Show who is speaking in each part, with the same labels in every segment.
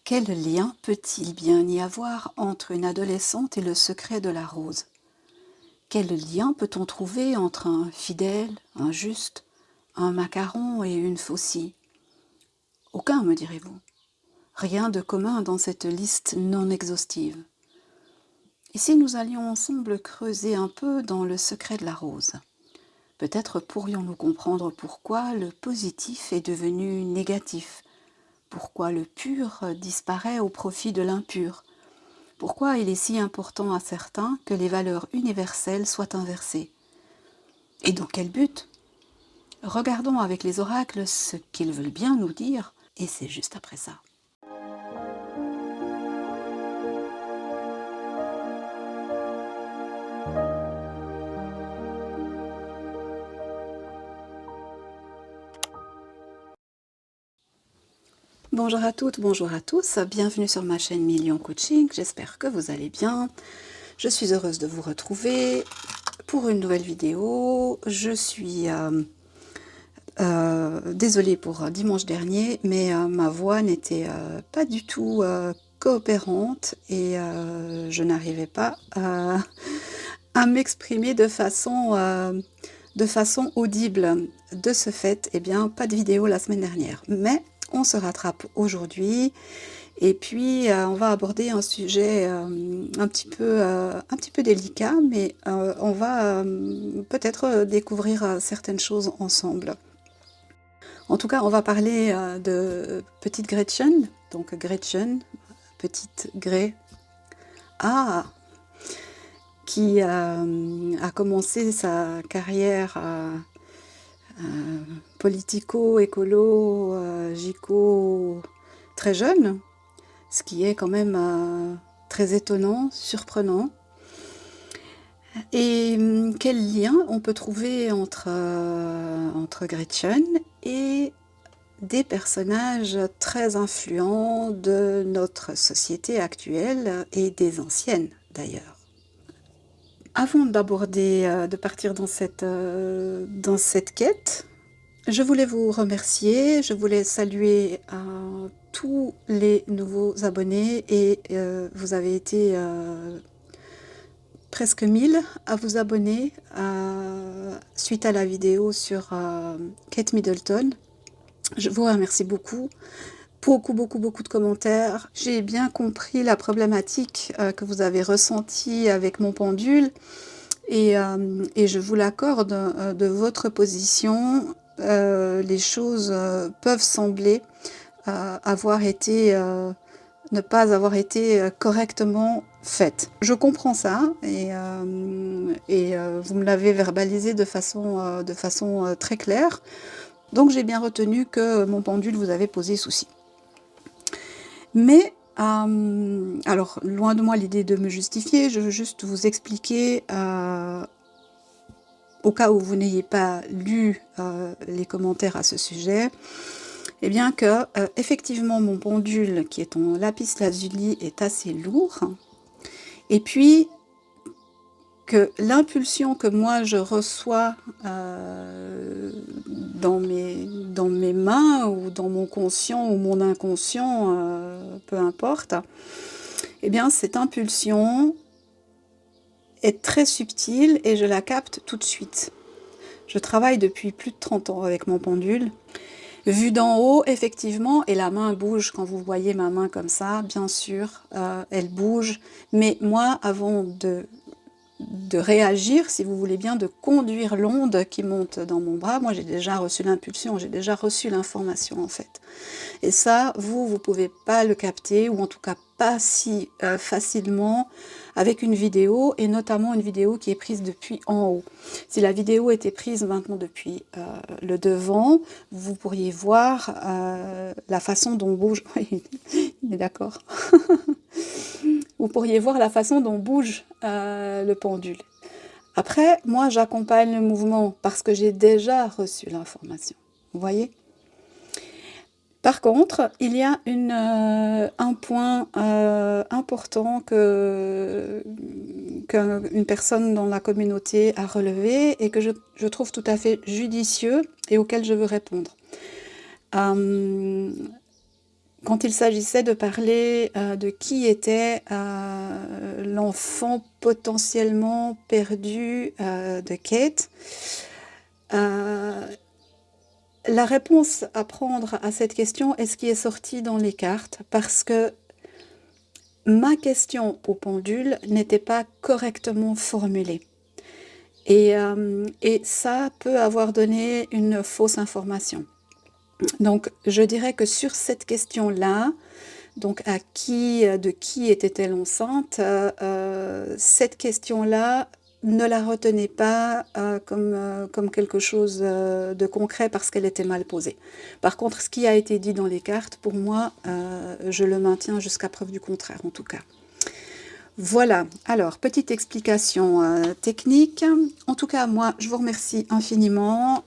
Speaker 1: Quel lien peut-il bien y avoir entre une adolescente et le secret de la rose? Quel lien peut-on trouver entre un fidèle, un juste, un macaron et une faucille? Aucun, me direz-vous. Rien de commun dans cette liste non exhaustive. Et si nous allions ensemble creuser un peu dans le secret de la rose? Peut-être pourrions-nous comprendre pourquoi le positif est devenu négatif, pourquoi le pur disparaît au profit de l'impur, pourquoi il est si important à certains que les valeurs universelles soient inversées. Et dans quel but? Regardons avec les oracles ce qu'ils veulent bien nous dire, et c'est juste après ça. Bonjour à toutes, bonjour à tous, bienvenue sur ma chaîne Million Coaching, j'espère que vous allez bien. Je suis heureuse de vous retrouver pour une nouvelle vidéo. Je suis désolée pour dimanche dernier, mais ma voix n'était pas du tout coopérante et je n'arrivais pas à m'exprimer de façon audible. De ce fait, eh bien, pas de vidéo la semaine dernière. Mais on se rattrape aujourd'hui et puis on va aborder un sujet un petit peu délicat, mais on va peut-être découvrir certaines choses ensemble. En tout cas, on va parler de petite Gretchen, donc Gretchen, petite Gré, qui a commencé sa carrière politico-écolo, gico, très jeune, ce qui est quand même très étonnant, surprenant. Et quel lien on peut trouver entre Gretchen et des personnages très influents de notre société actuelle et des anciennes d'ailleurs. Avant d'aborder, de partir dans cette quête, je voulais vous remercier, je voulais saluer tous les nouveaux abonnés et vous avez été presque 1000 à vous abonner suite à la vidéo sur Kate Middleton. Je vous remercie beaucoup. Beaucoup de commentaires. J'ai bien compris la problématique que vous avez ressentie avec mon pendule et je vous l'accorde, de votre position, les choses peuvent sembler avoir été, ne pas avoir été correctement faites. Je comprends ça et vous me l'avez verbalisé de façon très claire. Donc j'ai bien retenu que mon pendule vous avait posé souci. Mais, alors, loin de moi l'idée de me justifier, je veux juste vous expliquer, au cas où vous n'ayez pas lu les commentaires à ce sujet, eh bien que, effectivement, mon pendule, qui est en lapis lazuli, est assez lourd, et puis que l'impulsion que moi je reçois dans mes mains ou dans mon conscient ou mon inconscient, peu importe, eh bien cette impulsion est très subtile et je la capte tout de suite. Je travaille depuis plus de 30 ans avec mon pendule. Vu d'en haut, effectivement, et la main bouge, quand vous voyez ma main comme ça, bien sûr, elle bouge, mais moi, avant de réagir, si vous voulez bien, de conduire l'onde qui monte dans mon bras. Moi, j'ai déjà reçu l'impulsion, j'ai déjà reçu l'information, en fait. Et ça, vous pouvez pas le capter, ou en tout cas pas si facilement avec une vidéo, et notamment une vidéo qui est prise depuis en haut. Si la vidéo était prise maintenant depuis le devant, vous pourriez voir la façon dont bouge... il est d'accord. Vous pourriez voir la façon dont bouge le pendule. Après, moi, j'accompagne le mouvement parce que j'ai déjà reçu l'information. Vous voyez? Par contre, il y a un point important qu'une personne dans la communauté a relevé et que je trouve tout à fait judicieux et auquel je veux répondre. quand il s'agissait de parler de qui était l'enfant potentiellement perdu de Kate, la réponse à prendre à cette question est ce qui est sorti dans les cartes, parce que ma question au pendule n'était pas correctement formulée. Et ça peut avoir donné une fausse information. Donc, je dirais que sur cette question-là, donc de qui était-elle enceinte, cette question-là, ne la retenez pas comme quelque chose de concret parce qu'elle était mal posée. Par contre, ce qui a été dit dans les cartes, pour moi, je le maintiens jusqu'à preuve du contraire, en tout cas. Voilà, alors, petite explication technique. En tout cas, moi, je vous remercie infiniment.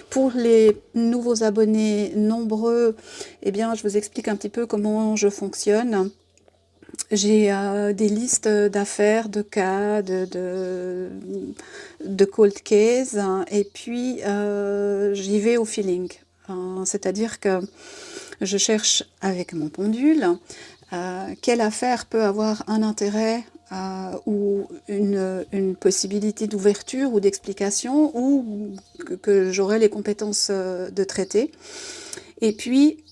Speaker 1: Pour les nouveaux abonnés nombreux, eh bien, je vous explique un petit peu comment je fonctionne. J'ai des listes d'affaires, de cas, de cold case, et puis j'y vais au feeling. C'est-à-dire que je cherche avec mon pendule quelle affaire peut avoir un intérêt ou une possibilité d'ouverture ou d'explication, ou que j'aurai les compétences de traiter. Et puis,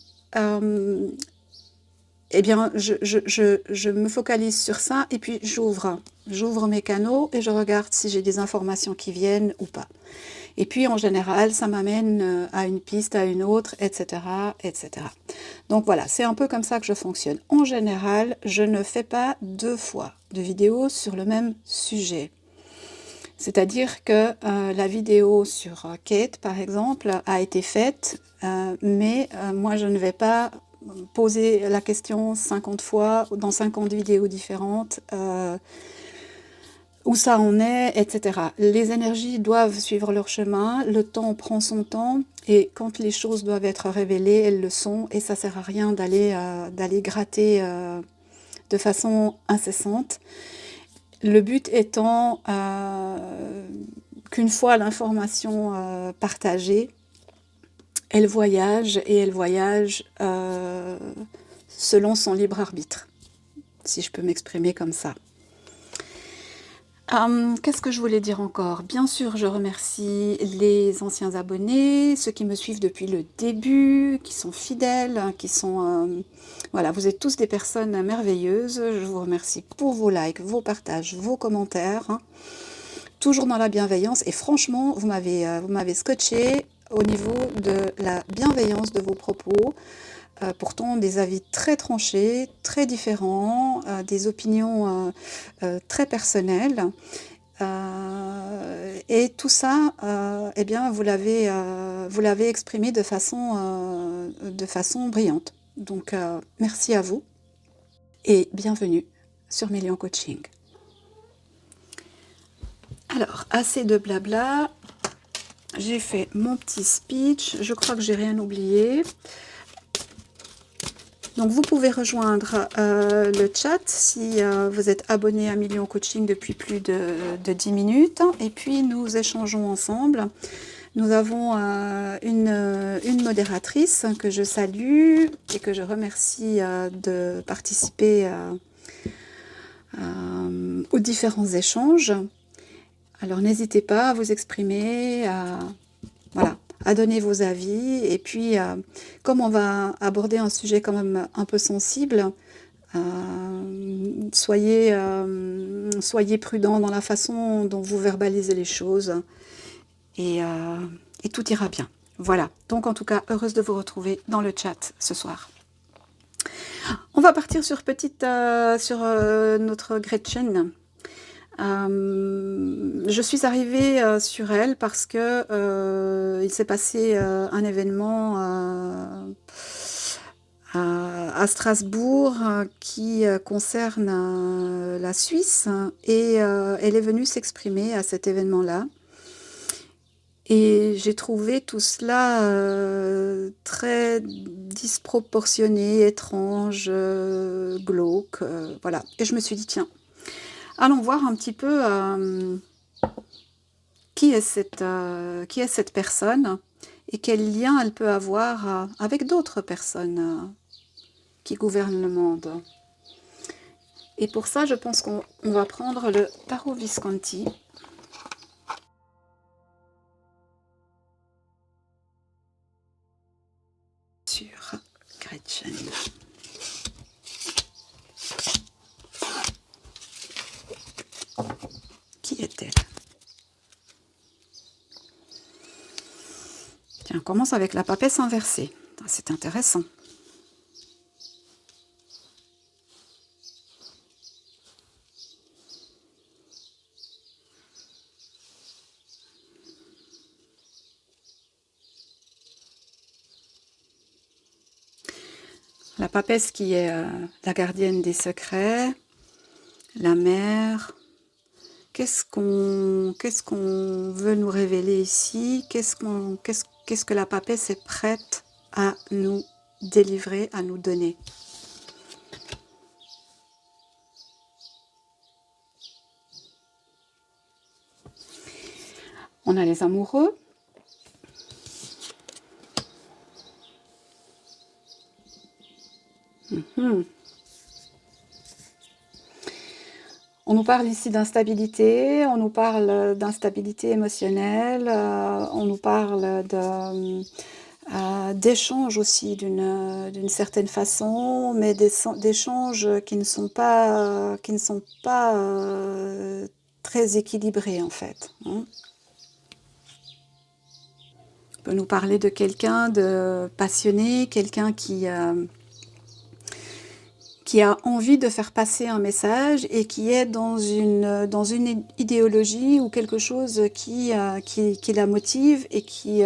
Speaker 1: eh bien, je me focalise sur ça, et puis j'ouvre mes canaux et je regarde si j'ai des informations qui viennent ou pas. Et puis, en général, ça m'amène à une piste, à une autre, etc., etc. Donc voilà, c'est un peu comme ça que je fonctionne. En général, je ne fais pas 2 fois de vidéo sur le même sujet. C'est-à-dire que la vidéo sur Kate, par exemple, a été faite, mais moi, je ne vais pas poser la question 50 fois dans 50 vidéos différentes, où ça en est, etc. Les énergies doivent suivre leur chemin, le temps prend son temps, et quand les choses doivent être révélées, elles le sont, et ça sert à rien d'aller gratter de façon incessante. Le but étant qu'une fois l'information partagée, elle voyage, et elle voyage selon son libre arbitre, si je peux m'exprimer comme ça. Qu'est-ce que je voulais dire encore? Bien sûr, je remercie les anciens abonnés, ceux qui me suivent depuis le début, qui sont fidèles, qui sont... voilà, vous êtes tous des personnes merveilleuses. Je vous remercie pour vos likes, vos partages, vos commentaires. Toujours dans la bienveillance. Et franchement, vous m'avez scotché au niveau de la bienveillance de vos propos. Pourtant des avis très tranchés, très différents, des opinions très personnelles, et tout ça, eh bien, vous l'avez exprimé de façon brillante. Donc, merci à vous et bienvenue sur Mélian Coaching. Alors, assez de blabla, j'ai fait mon petit speech, je crois que j'ai rien oublié. Donc vous pouvez rejoindre le chat si vous êtes abonné à Mélian Coaching depuis plus de 10 minutes. Et puis nous échangeons ensemble. Nous avons une modératrice que je salue et que je remercie de participer aux différents échanges. Alors n'hésitez pas à vous exprimer, voilà, à donner vos avis, et puis comme on va aborder un sujet quand même un peu sensible, soyez prudents dans la façon dont vous verbalisez les choses, et tout ira bien. Voilà, donc en tout cas, heureuse de vous retrouver dans le chat ce soir. On va partir sur notre Gretchen. Je suis arrivée sur elle parce que il s'est passé un événement à Strasbourg qui concerne la Suisse, et elle est venue s'exprimer à cet événement-là. Et j'ai trouvé tout cela très disproportionné, étrange, glauque, voilà. Et je me suis dit, tiens, allons voir un petit peu qui est cette personne, et quel lien elle peut avoir avec d'autres personnes qui gouvernent le monde. Et pour ça, je pense qu'on va prendre le Tarot Visconti. Sur Gretchen. Qui est-elle? Tiens, on commence avec la papesse inversée. C'est intéressant. La papesse qui est la gardienne des secrets, la mère. Qu'est-ce qu'on veut nous révéler ici? Qu'est-ce que la papesse est prête à nous délivrer, à nous donner? On a les amoureux. On nous parle ici d'instabilité, on nous parle d'instabilité émotionnelle, on nous parle d'échanges aussi d'une certaine façon, mais d'échanges qui ne sont pas très équilibrés en fait. On peut nous parler de quelqu'un de passionné, quelqu'un qui a envie de faire passer un message et qui est dans une idéologie ou quelque chose qui la motive et qui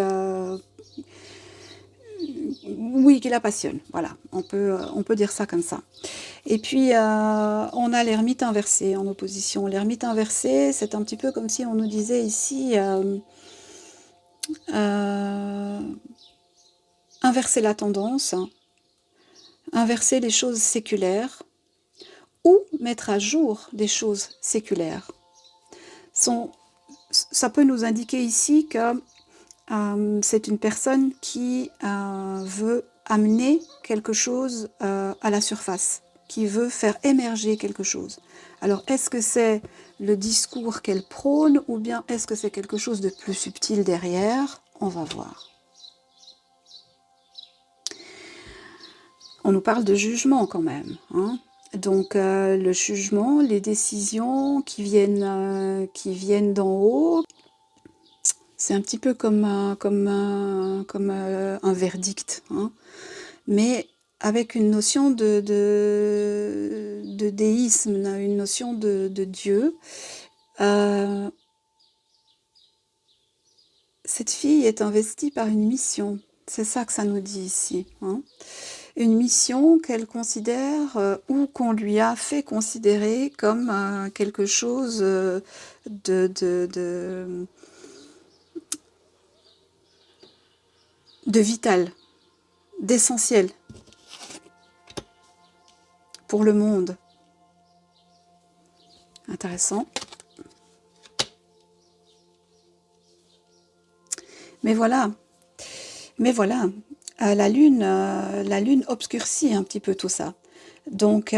Speaker 1: la passionne. Voilà, on peut dire ça comme ça. Et puis, on a l'ermite inversé en opposition. L'ermite inversé, c'est un petit peu comme si on nous disait ici inverser la tendance, inverser les choses séculaires ou mettre à jour des choses séculaires. Ça peut nous indiquer ici que c'est une personne qui veut amener quelque chose à la surface, qui veut faire émerger quelque chose. Alors, est-ce que c'est le discours qu'elle prône ou bien est-ce que c'est quelque chose de plus subtil derrière? On va voir. On nous parle de jugement quand même, hein. Donc le jugement, les décisions qui viennent d'en haut, c'est un petit peu comme un verdict, hein, mais avec une notion de déisme, une notion de Dieu. Cette fille est investie par une mission, c'est ça que ça nous dit ici, hein. Une mission qu'elle considère ou qu'on lui a fait considérer comme quelque chose de vital, d'essentiel pour le monde. Intéressant. Mais voilà, la lune obscurcit un petit peu tout ça. Donc,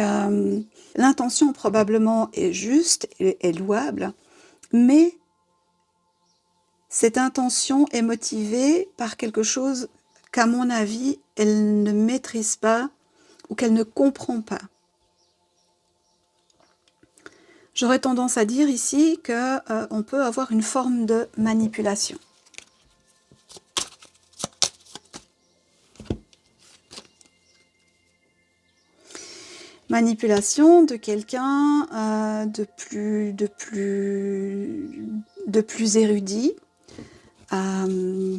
Speaker 1: l'intention probablement est juste, est louable, mais cette intention est motivée par quelque chose qu'à mon avis, elle ne maîtrise pas ou qu'elle ne comprend pas. J'aurais tendance à dire ici qu'on peut avoir une forme de manipulation. Manipulation de quelqu'un de plus érudit,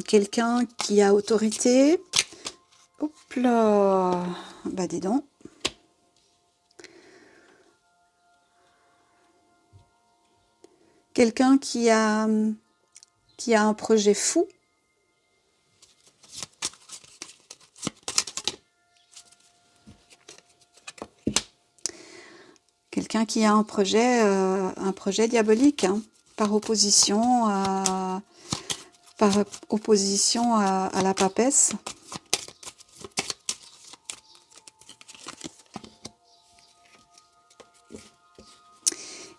Speaker 1: quelqu'un qui a autorité. Hop là, bah dis donc. Quelqu'un qui a un projet fou. Quelqu'un qui a un projet diabolique, hein, par opposition par opposition à la papesse.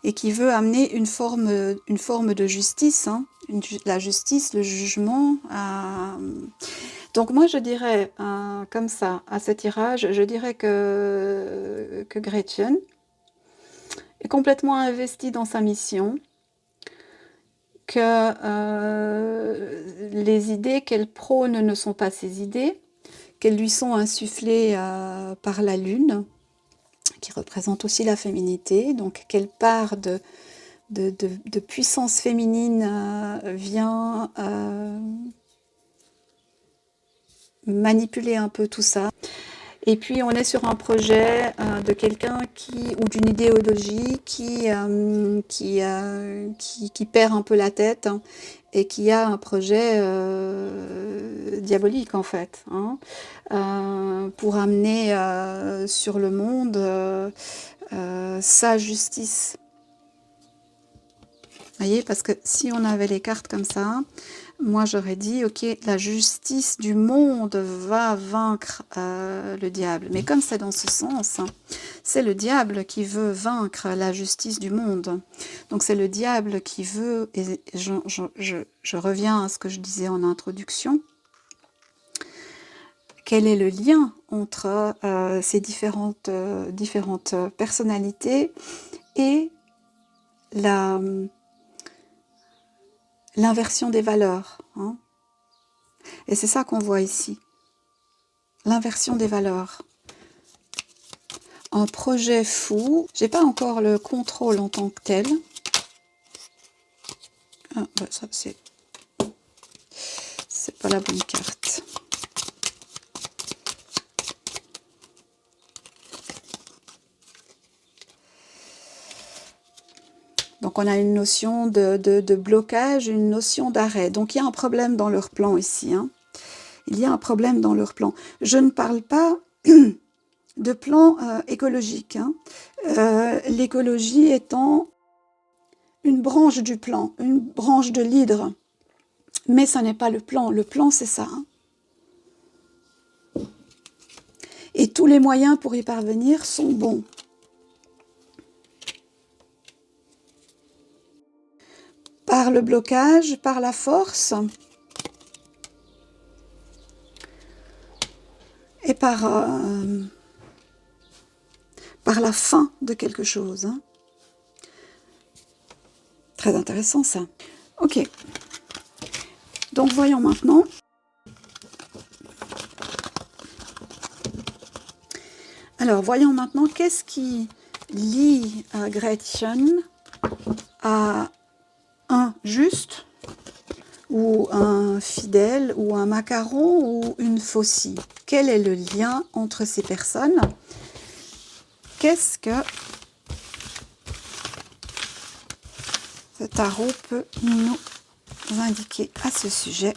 Speaker 1: Et qui veut amener une forme de justice, hein, la justice, le jugement. Donc moi je dirais, comme ça, à ce tirage, je dirais que Gretchen est complètement investie dans sa mission, que les idées qu'elle prône ne sont pas ses idées, qu'elles lui sont insufflées par la lune, qui représente aussi la féminité, donc qu'elle part de puissance féminine vient manipuler un peu tout ça. Et puis on est sur un projet de quelqu'un ou d'une idéologie qui perd un peu la tête, hein, et qui a un projet diabolique en fait, hein, pour amener sur le monde sa justice. Vous voyez, parce que si on avait les cartes comme ça, moi j'aurais dit, ok, la justice du monde va vaincre le diable. Mais comme c'est dans ce sens, c'est le diable qui veut vaincre la justice du monde. Donc c'est le diable qui veut, et je reviens à ce que je disais en introduction, quel est le lien entre ces différentes personnalités et l'inversion des valeurs, hein. Et c'est ça qu'on voit ici, l'inversion des valeurs. Un projet fou, j'ai pas encore le contrôle en tant que tel. Ah, ouais, ça c'est pas la bonne carte. Donc on a une notion de blocage, une notion d'arrêt. Donc il y a un problème dans leur plan ici, hein. Il y a un problème dans leur plan. Je ne parle pas de plan écologique, hein. L'écologie étant une branche du plan, une branche de l'hydre. Mais ça n'est pas le plan. Le plan, c'est ça, hein. Et tous les moyens pour y parvenir sont bons. Par le blocage, par la force, et par la fin de quelque chose, hein. Très intéressant ça. Ok. Donc voyons maintenant. Alors voyons maintenant qu'est-ce qui lie Gretchen à un juste, ou un fidèle, ou un macaron, ou une faucille. Quel est le lien entre ces personnes? Qu'est-ce que ce tarot peut nous indiquer à ce sujet?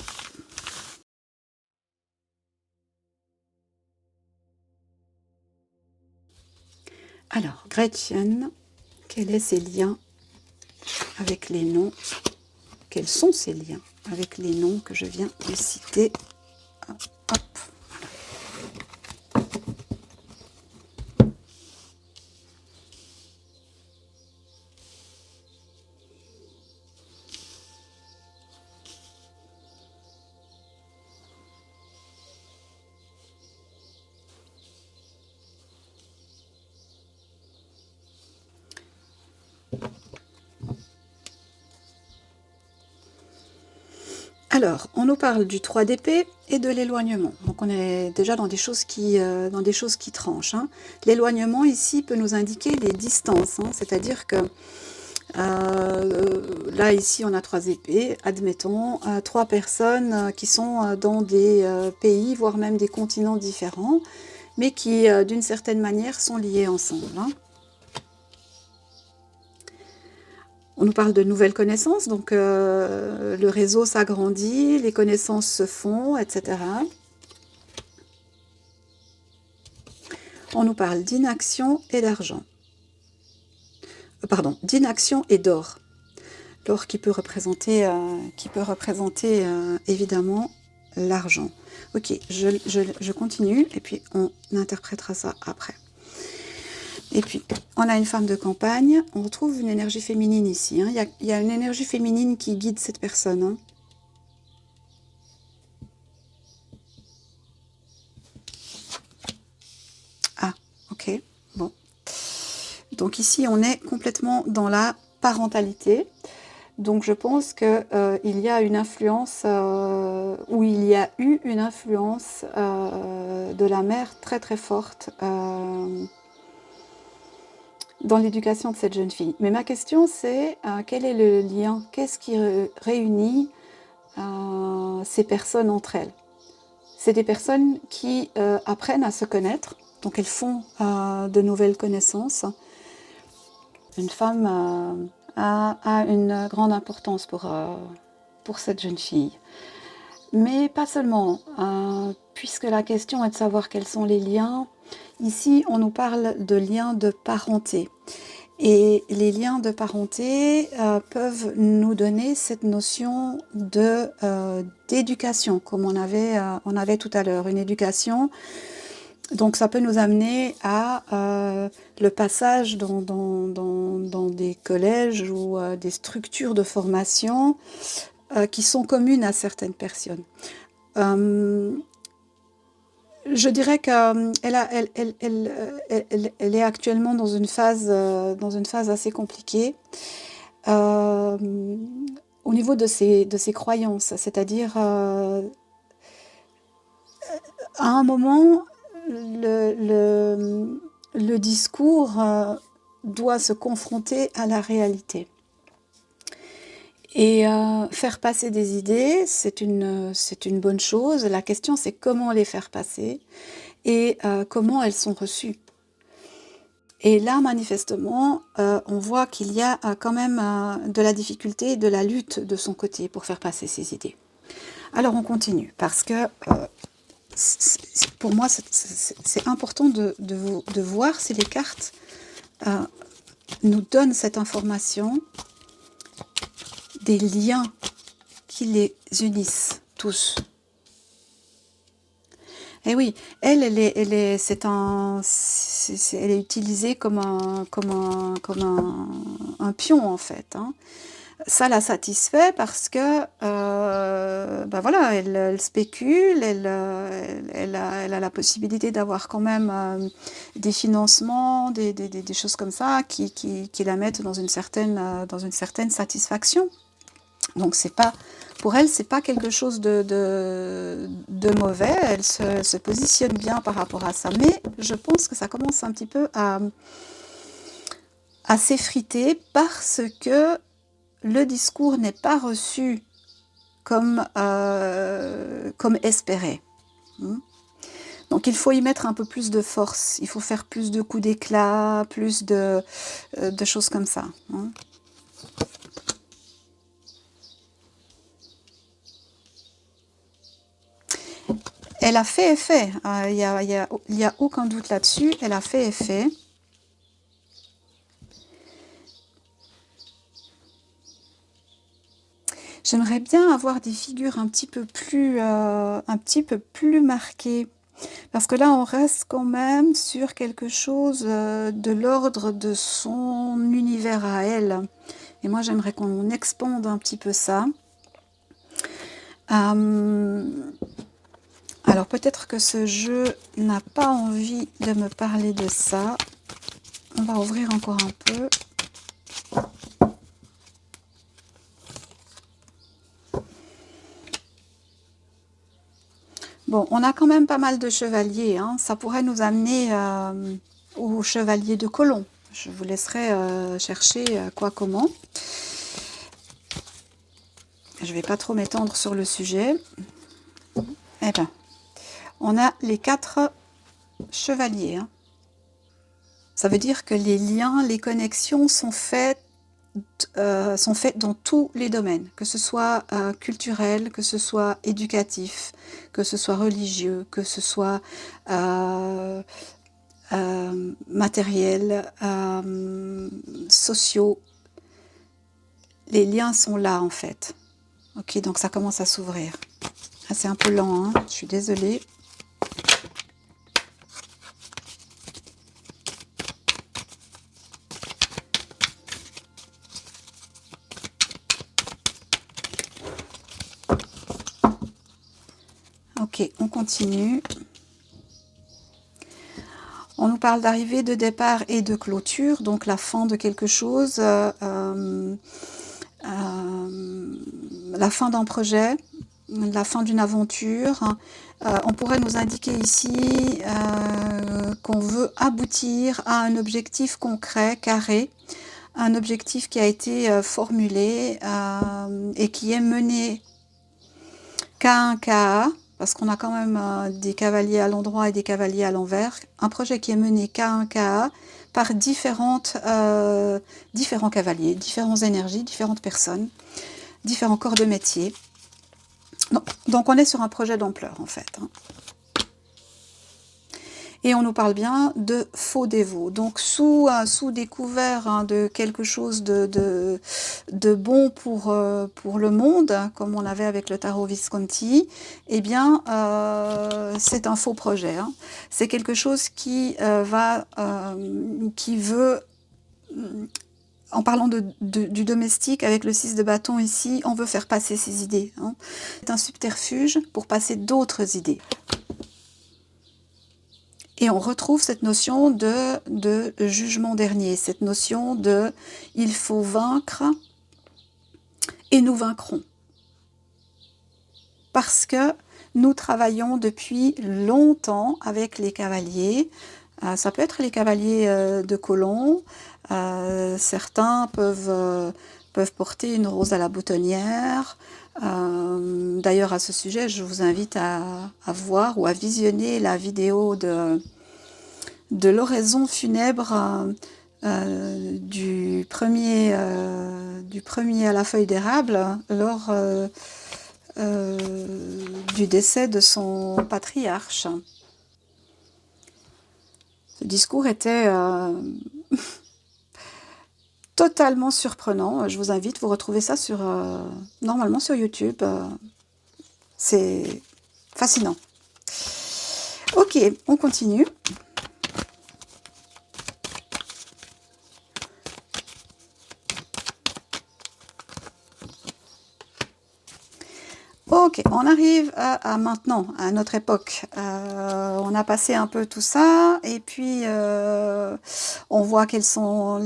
Speaker 1: Alors, Gretchen, quels sont ses liens avec les noms? Quels sont ces liens avec les noms que je viens de citer? Hop. Alors, on nous parle du 3 d'épée et de l'éloignement. Donc on est déjà dans des choses qui tranchent, hein. L'éloignement ici peut nous indiquer des distances, hein. C'est-à-dire que là ici on a 3 épées, admettons, 3 personnes qui sont dans des pays, voire même des continents différents, mais qui d'une certaine manière sont liés ensemble, hein. On nous parle de nouvelles connaissances, donc le réseau s'agrandit, les connaissances se font, etc. On nous parle d'inaction et d'argent. Pardon, d'inaction et d'or. L'or qui peut représenter évidemment l'argent. Ok, je continue et puis on interprétera ça après. Et puis, on a une femme de campagne, on retrouve une énergie féminine ici. Hein. Il y a une énergie féminine qui guide cette personne. Hein. Ah, ok, bon. Donc ici, on est complètement dans la parentalité. Donc je pense qu'il y a une influence, ou il y a eu une influence de la mère très très forte dans l'éducation de cette jeune fille. Mais ma question c'est, quel est le lien? Qu'est-ce qui réunit ces personnes entre elles? C'est des personnes qui apprennent à se connaître, donc elles font de nouvelles connaissances. Une femme a une grande importance pour cette jeune fille. Mais pas seulement, puisque la question est de savoir quels sont les liens. Ici, on nous parle de liens de parenté. Et les liens de parenté peuvent nous donner cette notion d'éducation, comme on avait tout à l'heure, une éducation. Donc ça peut nous amener à le passage dans des collèges ou des structures de formation qui sont communes à certaines personnes. Je dirais qu'elle elle est actuellement dans une phase assez compliquée au niveau de ses croyances, c'est-à-dire à un moment, le discours doit se confronter à la réalité. Et faire passer des idées, c'est une bonne chose. La question, c'est comment les faire passer et comment elles sont reçues. Et là, manifestement, on voit qu'il y a quand même de la difficulté et de la lutte de son côté pour faire passer ces idées. Alors, on continue, parce que pour moi, c'est important de voir si les cartes nous donnent cette information des liens qui les unissent tous. Et oui, elle est utilisée comme un pion en fait. Hein. Ça la satisfait parce que, ben voilà, elle spécule, elle a la possibilité d'avoir quand même des financements, des choses comme ça qui la mettent dans une certaine satisfaction. Donc c'est pas, pour elle, c'est pas quelque chose de mauvais, elle se positionne bien par rapport à ça, mais je pense que ça commence un petit peu à s'effriter parce que le discours n'est pas reçu comme espéré. Donc il faut y mettre un peu plus de force, il faut faire plus de coups d'éclat, plus de choses comme ça. Elle a fait effet, il y a aucun doute là-dessus, elle a fait effet. J'aimerais bien avoir des figures un petit peu plus marquées, parce que là on reste quand même sur quelque chose de l'ordre de son univers à elle. Et moi j'aimerais qu'on expande un petit peu ça. Alors peut-être que ce jeu n'a pas envie de me parler de ça. On va ouvrir encore un peu. Bon, on a quand même pas mal de chevaliers. Hein. Ça pourrait nous amener au chevalier de Colomb. Je vous laisserai chercher quoi, comment. Je ne vais pas trop m'étendre sur le sujet. Eh bien, on a les 4 chevaliers. Hein. Ça veut dire que les liens, les connexions sont faits dans tous les domaines, que ce soit culturel, que ce soit éducatif, que ce soit religieux, que ce soit matériel, sociaux. les liens sont là en fait. Ok, donc ça commence à s'ouvrir. Ah, c'est un peu lent, hein, je suis désolée. Ok, on continue. On nous parle d'arrivée, de départ et de clôture, donc la fin de quelque chose, la fin d'un projet, la fin d'une aventure. On pourrait nous indiquer ici qu'on veut aboutir à un objectif concret, carré, un objectif qui a été formulé et qui est mené K1, K1, parce qu'on a quand même des cavaliers à l'endroit et des cavaliers à l'envers. Un projet qui est mené K1, K1 par différents cavaliers, différentes énergies, différentes personnes, différents corps de métier. Donc on est sur un projet d'ampleur en fait. Et on nous parle bien de faux dévots. Donc sous découvert de quelque chose de bon pour le monde, comme on avait avec le tarot Visconti, eh bien c'est un faux projet. Hein. C'est quelque chose qui veut... En parlant du domestique, avec le 6 de bâton ici, on veut faire passer ses idées. Hein. C'est un subterfuge pour passer d'autres idées. Et on retrouve cette notion de jugement dernier, cette notion de « il faut vaincre et nous vaincrons ». Parce que nous travaillons depuis longtemps avec les cavaliers. Ça peut être les cavaliers de Colomb. Certains peuvent porter une rose à la boutonnière. D'ailleurs, à ce sujet, je vous invite à voir ou à visionner la vidéo de l'oraison funèbre du premier à la feuille d'érable lors du décès de son patriarche. Ce discours était totalement surprenant. Je vous invite, vous retrouvez ça normalement sur YouTube. C'est fascinant. Ok, on continue. Ok, on arrive à maintenant, à notre époque. On a passé un peu tout ça, et puis on voit quelles sont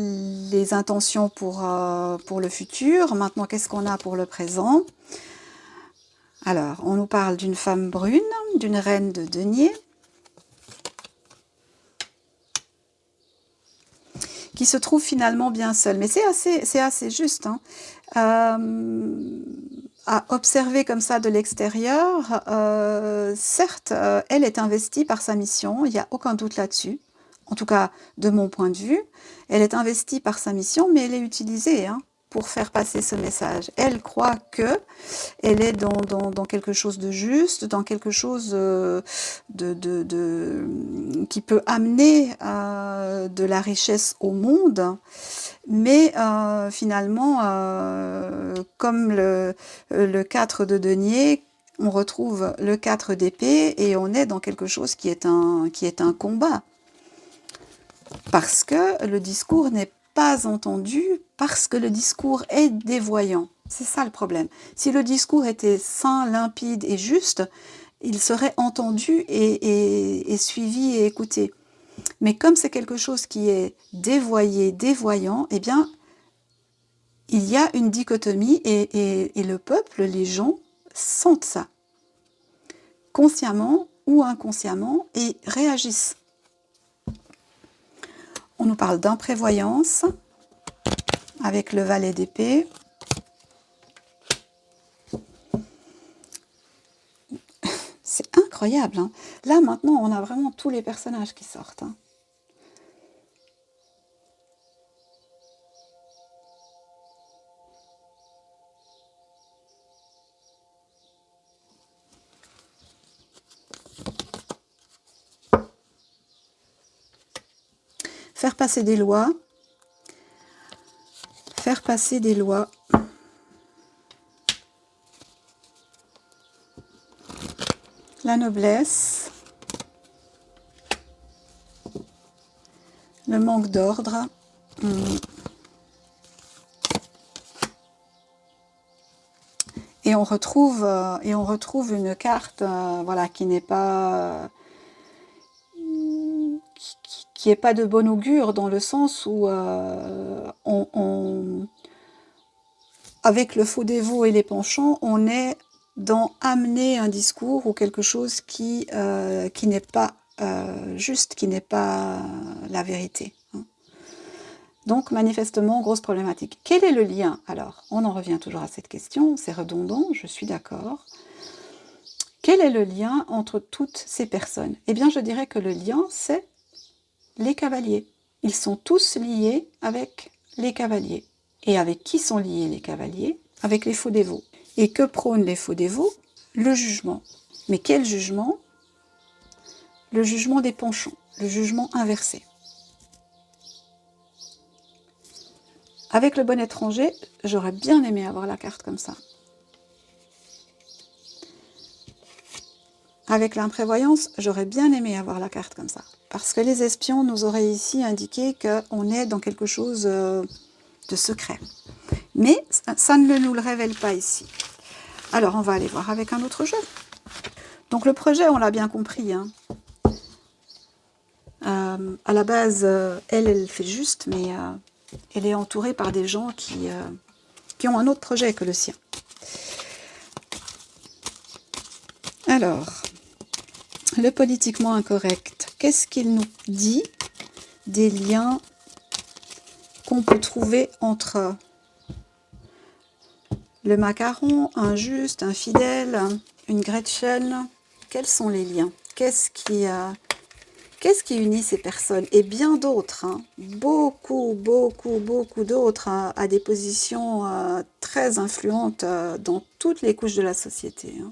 Speaker 1: les intentions pour le futur. Maintenant, qu'est-ce qu'on a pour le présent? Alors, on nous parle d'une femme brune, d'une reine de denier, qui se trouve finalement bien seule. Mais c'est assez juste, hein. À observer comme ça de l'extérieur, certes, elle est investie par sa mission, il n'y a aucun doute là-dessus. En tout cas, de mon point de vue, elle est investie par sa mission, mais elle est utilisée pour faire passer ce message. Elle croit que elle est dans quelque chose de juste, dans quelque chose qui peut amener de la richesse au monde. Mais finalement, comme le 4 de denier, on retrouve le 4 d'épée et on est dans quelque chose qui est un combat. Parce que le discours n'est pas entendu, parce que le discours est dévoyant. C'est ça le problème. Si le discours était sain, limpide et juste, il serait entendu et suivi et écouté. Mais comme c'est quelque chose qui est dévoyé, dévoyant, eh bien, il y a une dichotomie et le peuple, les gens, sentent ça, consciemment ou inconsciemment, et réagissent. On nous parle d'imprévoyance, avec le valet d'épée. C'est incroyable, hein. Là, maintenant, on a vraiment tous les personnages qui sortent. Hein. Faire passer des lois. Faire passer des lois. la noblesse, le manque d'ordre, et on retrouve une carte voilà, qui n'est pas qui est pas de bon augure, dans le sens où avec le faux dévot et les penchants, on est dans amener un discours ou quelque chose qui n'est pas juste, qui n'est pas la vérité. Hein. Donc, manifestement, grosse problématique. Quel est le lien, alors? On en revient toujours à cette question, c'est redondant, je suis d'accord. Quel est le lien entre toutes ces personnes? Eh bien, je dirais que le lien, c'est les cavaliers. Ils sont tous liés avec les cavaliers. Et avec qui sont liés les cavaliers? Avec les faux dévots. Et que prônent les faux dévots? Le jugement. Mais quel jugement? Le jugement des penchants, le jugement inversé. Avec le bon étranger, j'aurais bien aimé avoir la carte comme ça. Avec l'imprévoyance, j'aurais bien aimé avoir la carte comme ça. Parce que les espions nous auraient ici indiqué qu'on est dans quelque chose de secret. Mais ça ne nous le révèle pas ici. Alors, on va aller voir avec un autre jeu. Donc, le projet, on l'a bien compris. Hein. À la base, elle fait juste, mais elle est entourée par des gens qui ont un autre projet que le sien. Alors, le politiquement incorrect, qu'est-ce qu'il nous dit des liens qu'on peut trouver entre le macaron, injuste, infidèle, une Gretchen? Quels sont les liens? Qu'est-ce qui unit ces personnes? Et bien d'autres, hein, beaucoup d'autres hein, à des positions très influentes dans toutes les couches de la société. Hein.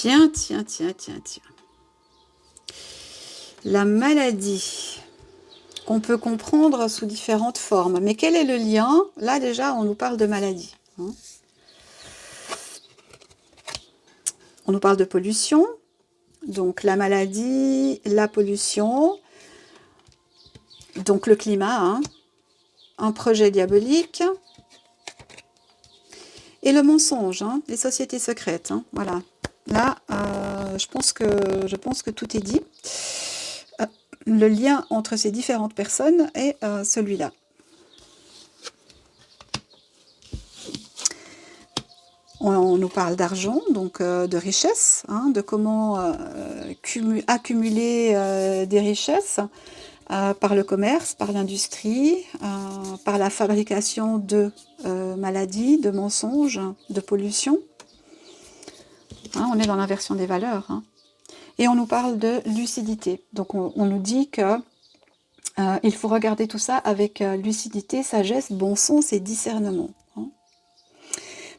Speaker 1: Tiens. La maladie qu'on peut comprendre sous différentes formes. Mais quel est le lien? Là, déjà, on nous parle de maladie. Hein. On nous parle de pollution. Donc, la maladie, la pollution. Donc, le climat. Hein. Un projet diabolique. Et le mensonge, hein, les sociétés secrètes. Hein, voilà. Là, je pense que tout est dit. Le lien entre ces différentes personnes est celui-là. On nous parle d'argent, donc de richesse, hein, de comment accumuler des richesses par le commerce, par l'industrie, par la fabrication de maladies, de mensonges, de pollution. Hein, on est dans l'inversion des valeurs. Hein. Et on nous parle de lucidité. Donc on nous dit que il faut regarder tout ça avec lucidité, sagesse, bon sens et discernement. Hein.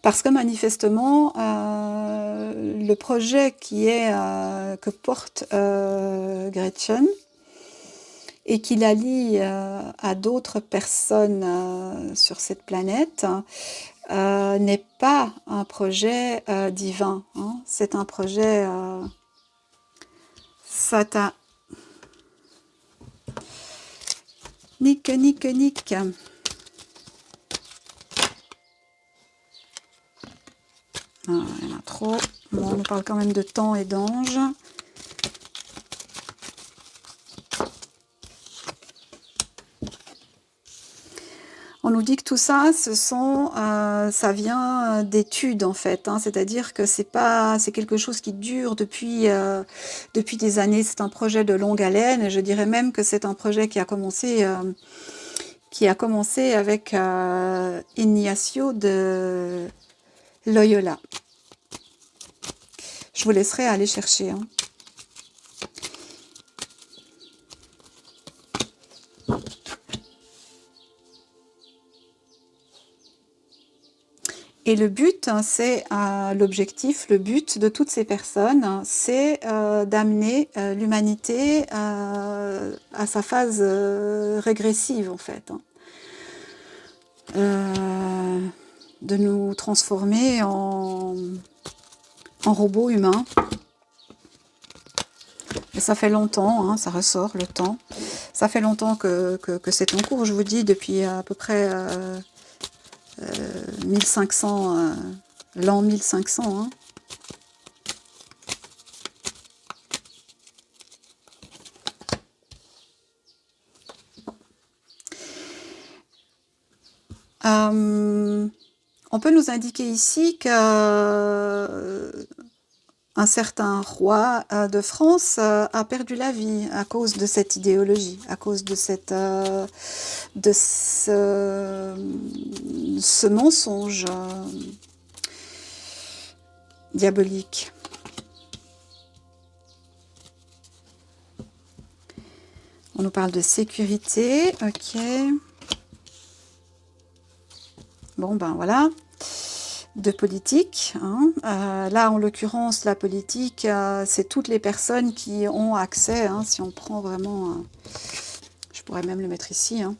Speaker 1: Parce que manifestement, le projet que porte Gretchen et qui la lie à d'autres personnes sur cette planète, n'est pas un projet divin. Hein. C'est un projet satanique. Nick. Ah, il y en a trop. Bon, on nous parle quand même de temps et d'ange. On nous dit que tout ça, ça vient d'études en fait, hein, c'est-à-dire que c'est quelque chose qui dure depuis des années. C'est un projet de longue haleine, et je dirais même que c'est un projet qui a commencé avec Ignacio de Loyola. Je vous laisserai aller chercher. Hein. Et le but, c'est l'objectif, le but de toutes ces personnes, c'est d'amener l'humanité à sa phase régressive, en fait. De nous transformer en robots humains. Et ça fait longtemps, hein, ça ressort le temps. Ça fait longtemps que c'est en cours, je vous dis, depuis à peu près 1500, l'an 1500. Hein. On peut nous indiquer ici qu'un certain roi de France a perdu la vie à cause de cette idéologie, à cause de ce mensonge diabolique. On nous parle de sécurité, ok. Bon, ben voilà. De politique. Hein. Là, en l'occurrence, la politique, c'est toutes les personnes qui ont accès, hein, si on prend vraiment... je pourrais même le mettre ici. Hein,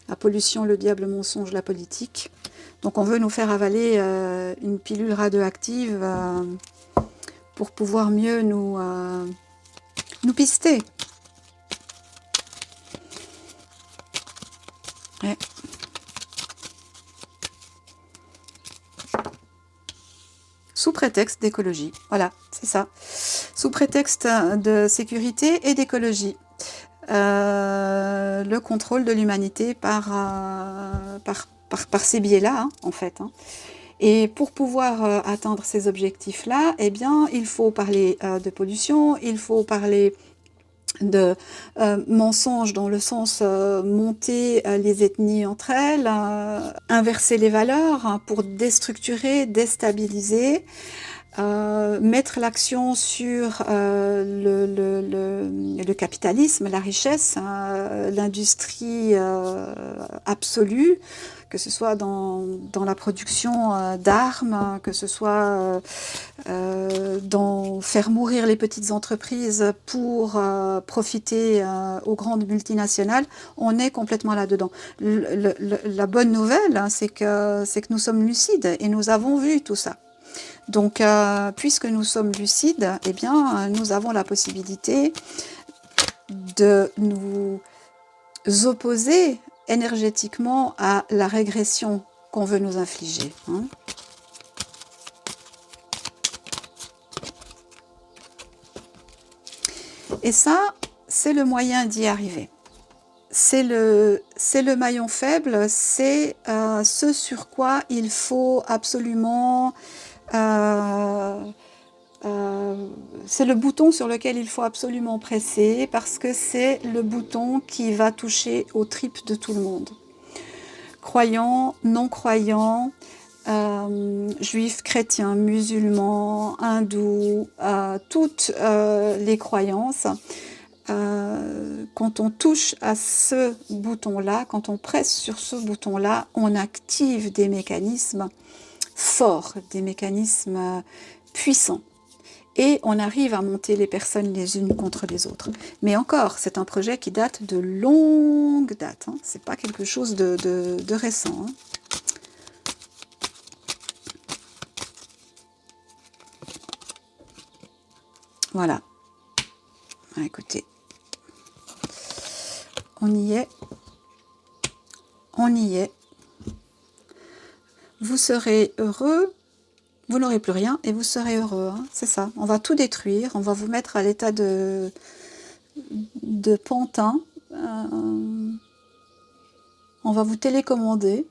Speaker 1: la pollution, le diable, le mensonge, la politique. Donc on veut nous faire avaler une pilule radioactive pour pouvoir mieux nous pister. Ouais. Sous prétexte d'écologie. Voilà, c'est ça. Sous prétexte de sécurité et d'écologie. Le contrôle de l'humanité par ces biais-là, hein, en fait. Hein. Et pour pouvoir atteindre ces objectifs-là, eh bien, il faut parler de pollution, il faut parler de mensonges dans le sens monter les ethnies entre elles, inverser les valeurs hein, pour déstructurer, déstabiliser, mettre l'action sur le capitalisme, la richesse, l'industrie absolue, que ce soit dans la production d'armes, que ce soit dans faire mourir les petites entreprises pour profiter aux grandes multinationales, on est complètement là-dedans. La bonne nouvelle, hein, c'est que nous sommes lucides et nous avons vu tout ça. Donc, puisque nous sommes lucides, eh bien, nous avons la possibilité de nous opposer énergétiquement à la régression qu'on veut nous infliger. Hein. Et ça, c'est le moyen d'y arriver. C'est le maillon faible, c'est ce sur quoi il faut absolument... c'est le bouton sur lequel il faut absolument presser parce que c'est le bouton qui va toucher aux tripes de tout le monde. Croyants, non-croyants, juifs, chrétiens, musulmans, hindous, toutes les croyances. Quand on touche à ce bouton-là, quand on presse sur ce bouton-là, on active des mécanismes forts, des mécanismes puissants. Et on arrive à monter les personnes les unes contre les autres. Mais encore, c'est un projet qui date de longue date. Hein. C'est pas quelque chose de récent. Hein. Voilà. Ah, écoutez. On y est. On y est. Vous serez heureux. Vous n'aurez plus rien et vous serez heureux, hein, c'est ça. On va tout détruire, on va vous mettre à l'état de pantin, on va vous télécommander.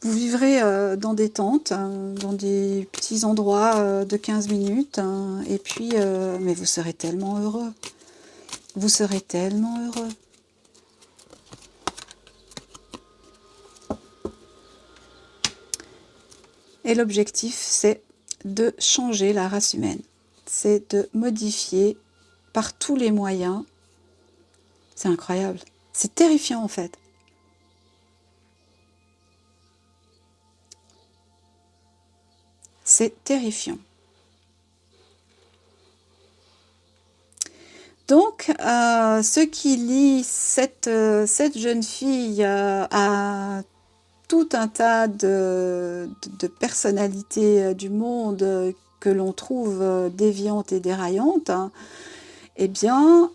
Speaker 1: Vous vivrez dans des tentes, dans des petits endroits de 15 minutes, et puis, mais vous serez tellement heureux. Vous serez tellement heureux. Et l'objectif, c'est de changer la race humaine. C'est de modifier par tous les moyens. C'est incroyable. C'est terrifiant, en fait. C'est terrifiant. Donc, ce qui lie cette jeune fille à tout un tas de personnalités du monde que l'on trouve déviantes et déraillantes, hein, eh bien,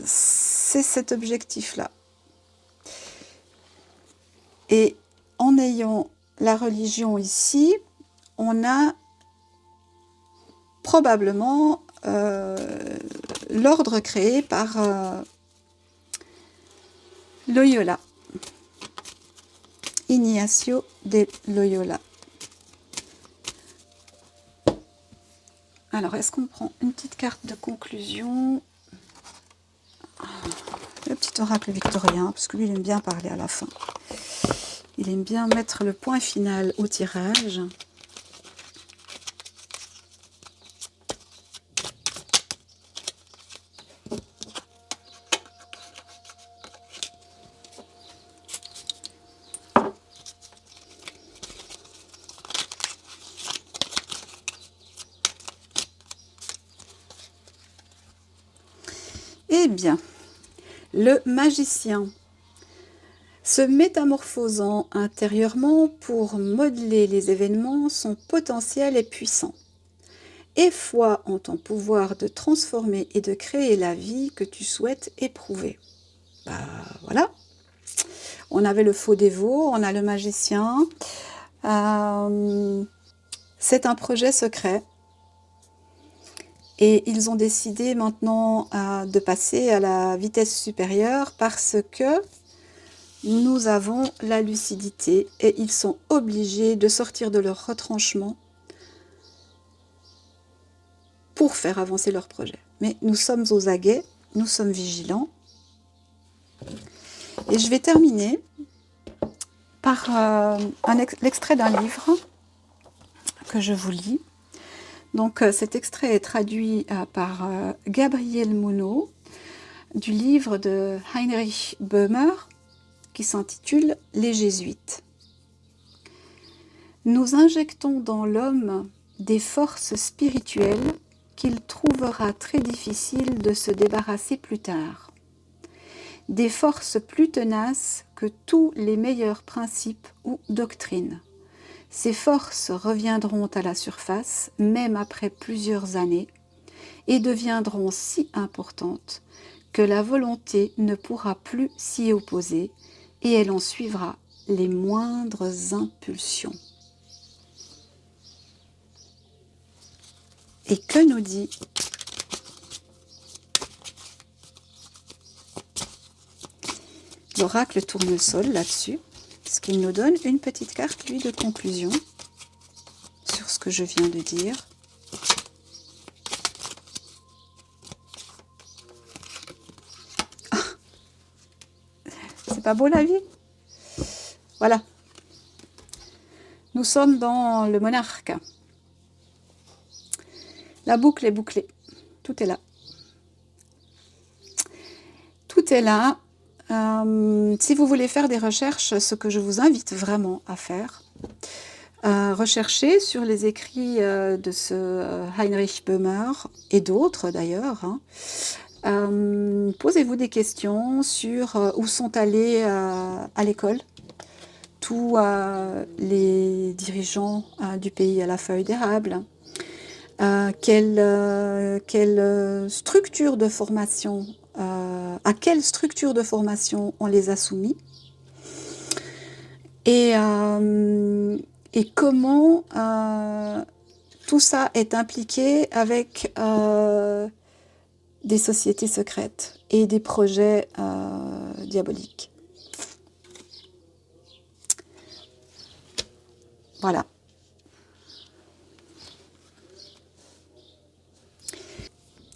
Speaker 1: c'est cet objectif-là. Et en ayant la religion ici, on a probablement l'ordre créé par Loyola, Ignacio de Loyola. Alors, est-ce qu'on prend une petite carte de conclusion? Le petit oracle victorien, parce que lui, il aime bien parler à la fin. Il aime bien mettre le point final au tirage. Eh bien, le magicien, se métamorphosant intérieurement pour modeler les événements, son potentiel est puissant. Aie foi en ton pouvoir de transformer et de créer la vie que tu souhaites éprouver. Bah voilà, on avait le faux dévot, on a le magicien. C'est un projet secret. Et ils ont décidé maintenant de passer à la vitesse supérieure parce que nous avons la lucidité et ils sont obligés de sortir de leur retranchement pour faire avancer leur projet. Mais nous sommes aux aguets, nous sommes vigilants. Et je vais terminer par l'extrait d'un livre que je vous lis. Donc cet extrait est traduit par Gabriel Monod du livre de Heinrich Böhmer qui s'intitule « Les Jésuites ». Nous injectons dans l'homme des forces spirituelles qu'il trouvera très difficile de se débarrasser plus tard. Des forces plus tenaces que tous les meilleurs principes ou doctrines. Ces forces reviendront à la surface, même après plusieurs années, et deviendront si importantes que la volonté ne pourra plus s'y opposer et elle en suivra les moindres impulsions. Et que nous dit l'oracle tournesol là-dessus? Parce qu'il nous donne une petite carte, lui, de conclusion sur ce que je viens de dire. Ah, c'est pas beau la vie? Voilà. Nous sommes dans le monarque. La boucle est bouclée. Tout est là. Tout est là. Si vous voulez faire des recherches, ce que je vous invite vraiment à faire, rechercher sur les écrits de ce Heinrich Böhmer et d'autres d'ailleurs. Hein. Posez-vous des questions sur où sont allés à l'école tous les dirigeants du pays à la feuille d'érable. Quelle structure de formation, à quelle structure de formation on les a soumis et comment tout ça est impliqué avec des sociétés secrètes et des projets diaboliques. Voilà.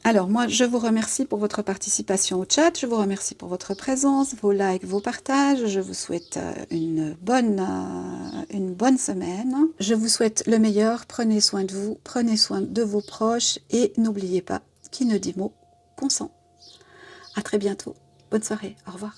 Speaker 1: Alors moi, je vous remercie pour votre participation au chat, je vous remercie pour votre présence, vos likes, vos partages, je vous souhaite une bonne semaine. Je vous souhaite le meilleur, prenez soin de vous, prenez soin de vos proches et n'oubliez pas, qui ne dit mot consent. À très bientôt, bonne soirée, au revoir.